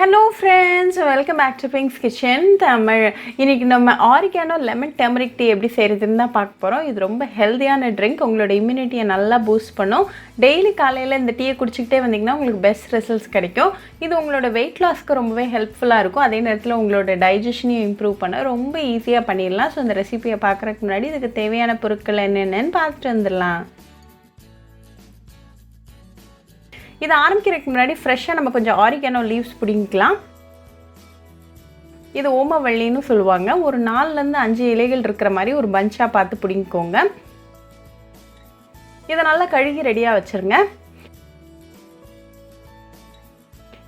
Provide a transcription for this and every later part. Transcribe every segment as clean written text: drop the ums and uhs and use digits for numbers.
Hello friends, welcome back to Pink's Kitchen Tamil. இன்னைக்கு நம்ம Oregano lemon turmeric tea எப்படி செய்யறதுன்னு தான் பார்க்க போறோம். இது ரொம்ப ஹெல்தியான ட்ரிங்க். உங்களோட இம்யூனிட்டியை நல்லா பூஸ்ட் பண்ணும். டெய்லி காலையில இந்த டீயை குடிச்சிட்டே வந்தீங்கன்னா உங்களுக்கு பெஸ்ட் ரிசல்ட்ஸ் கிடைக்கும். இது உங்களோட weight lossக்கு ரொம்பவே ஹெல்ப்ஃபுல்லா இருக்கும். அதே நேரத்துல உங்களோட டைஜஷனையும் இம்ப்ரூவ் பண்ண ரொம்ப ஈஸியா பண்ணிடலாம். சோ இந்த ரெசிபியை பார்க்கறதுக்கு முன்னாடி இதுக்கு தேவையான பொருட்கள் என்னென்னன்னு பார்த்துட்டு வந்துடலாம். இது ஆரம்பிக்கிறதுக்கு முன்னாடி ஃப்ரெஷ்ஷாக நம்ம கொஞ்சம் ஆரிகானோ லீவ்ஸ் பிடிங்கிக்கலாம். இது ஓமவள்ளின்னு சொல்லுவாங்க. ஒரு 4லேருந்து 5 இலைகள் இருக்கிற மாதிரி ஒரு பஞ்சாக பார்த்து பிடிங்கிக்கோங்க. இதை நல்லா கழுகி ரெடியாக வச்சுருங்க.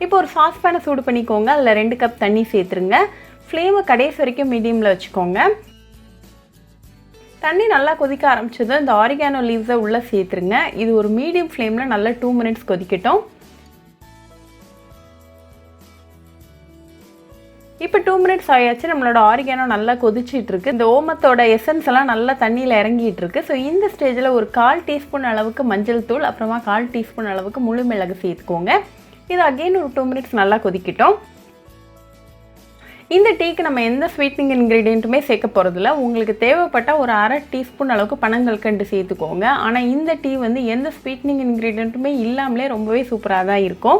இப்போ ஒரு சாஸ்பேனை சூடு பண்ணிக்கோங்க. அதில் 2 கப் தண்ணி சேர்த்துருங்க. ஃப்ளேமை கடைசி வரைக்கும் மீடியமில் வச்சுக்கோங்க. தண்ணி நல்லா கொதிக்க ஆரம்பிச்சது இந்த ஆரிகானோ லீவ்ஸை உள்ளே சேர்த்துருங்க. இது ஒரு மீடியம் ஃப்ளேமில் நல்லா 2 மினிட்ஸ் கொதிக்கட்டும். இப்போ 2 மினிட்ஸ் ஆயாச்சு. நம்மளோட ஆரிகானோ நல்லா கொதிச்சிட்டு இருக்கு. இந்த ஓமத்தோட எசன்ஸ் எல்லாம் நல்லா தண்ணியில் இறங்கிட்டு இருக்கு. ஸோ இந்த ஸ்டேஜில் ஒரு 1/4 டீஸ்பூன் அளவுக்கு மஞ்சள் தூள், அப்புறமா 1/4 டீஸ்பூன் அளவுக்கு முழு மிளகு சேர்த்துக்கோங்க. இது அகெயின் ஒரு 2 மினிட்ஸ் நல்லா கொதிக்கட்டும். இந்த டீக்கு நம்ம எந்த ஸ்வீட்னிங் இன்க்ரீடியண்ட்டுமே சேர்க்க போகிறதில்ல. உங்களுக்கு தேவைப்பட்ட ஒரு 1/2 டீஸ்பூன் அளவுக்கு பனங்கல்கண்டு சேர்த்துக்கோங்க. ஆனால் இந்த டீ வந்து எந்த ஸ்வீட்னிங் இன்க்ரீடியண்ட்டுமே இல்லாமலே ரொம்பவே சூப்பராக தான் இருக்கும்.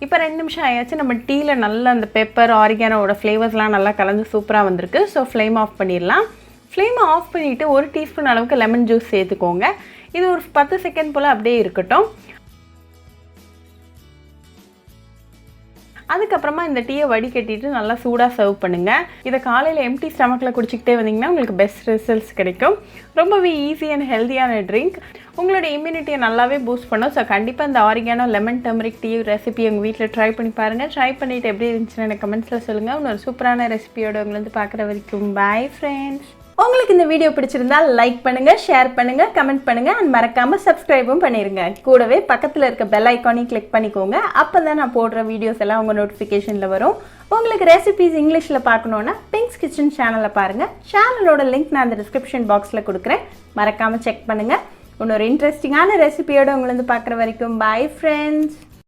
இப்போ 2 நிமிஷம் ஆயாச்சு. நம்ம டீயில் நல்லா அந்த பெப்பர் ஆரிகானோட ஃப்ளேவர்ஸ்லாம் நல்லா கலந்து சூப்பராக வந்திருக்கு. ஸோ ஃப்ளேம் ஆஃப் பண்ணிடலாம். ஃப்ளேமை ஆஃப் பண்ணிவிட்டு 1 டீஸ்பூன் அளவுக்கு லெமன் ஜூஸ் சேர்த்துக்கோங்க. இது ஒரு 10 செகண்ட் போல் அப்படியே இருக்கட்டும். அதுக்கப்புறமா இந்த டீயை வடிகட்டிட்டு நல்லா சூடாக சர்வ் பண்ணுங்கள். இதை காலையில் எம்டி ஸ்டமக்கில் குடிச்சிக்கிட்டே வந்தீங்கன்னா உங்களுக்கு பெஸ்ட் ரிசல்ட்ஸ் கிடைக்கும். ரொம்பவே ஈஸி அண்ட் ஹெல்த்தியான ட்ரிங்க். உங்களோட இம்யூனிட்டியை நல்லாவே பூஸ்ட் பண்ணும். ஸோ கண்டிப்பாக இந்த oregano lemon turmeric tea recipe உங்கள் வீட்டில் ட்ரை பண்ணி பாருங்கள். ட்ரை பண்ணிவிட்டு எப்படி இருந்துச்சுன்னு எனக்கு கமெண்ட்ஸில் சொல்லுங்கள். இன்னொரு சூப்பரான ரெசிபியோட உங்களை வந்து பார்க்குற வரைக்கும் பாய் ஃப்ரெண்ட்ஸ். உங்களுக்கு இந்த வீடியோ பிடிச்சிருந்தா லைக் பண்ணுங்க, ஷேர் பண்ணுங்க, கமெண்ட் பண்ணுங்க அண்ட் மறக்காம சப்ஸ்கிரைபும் பண்ணிருங்க. கூடவே பக்கத்தில் இருக்க பெல் ஐக்கானையும் கிளிக் பண்ணிக்கோங்க. அப்பதான் நான் போடுற வீடியோஸ் எல்லாம் உங்க நோட்டிஃபிகேஷன்ல வரும். உங்களுக்கு ரெசிபிஸ் இங்கிலீஷ்ல பார்க்கணும்னா பிங்க்ஸ் கிச்சன் சேனலை பாருங்க. சேனலோட லிங்க் நான் அந்த டிஸ்கிரிப்ஷன் பாக்ஸ்ல கொடுக்குறேன். மறக்காம செக் பண்ணுங்க. இன்னொரு இன்ட்ரெஸ்டிங்கான ரெசிபியோட உங்களை வந்து பார்க்குற வரைக்கும் பாய் ஃப்ரெண்ட்ஸ்.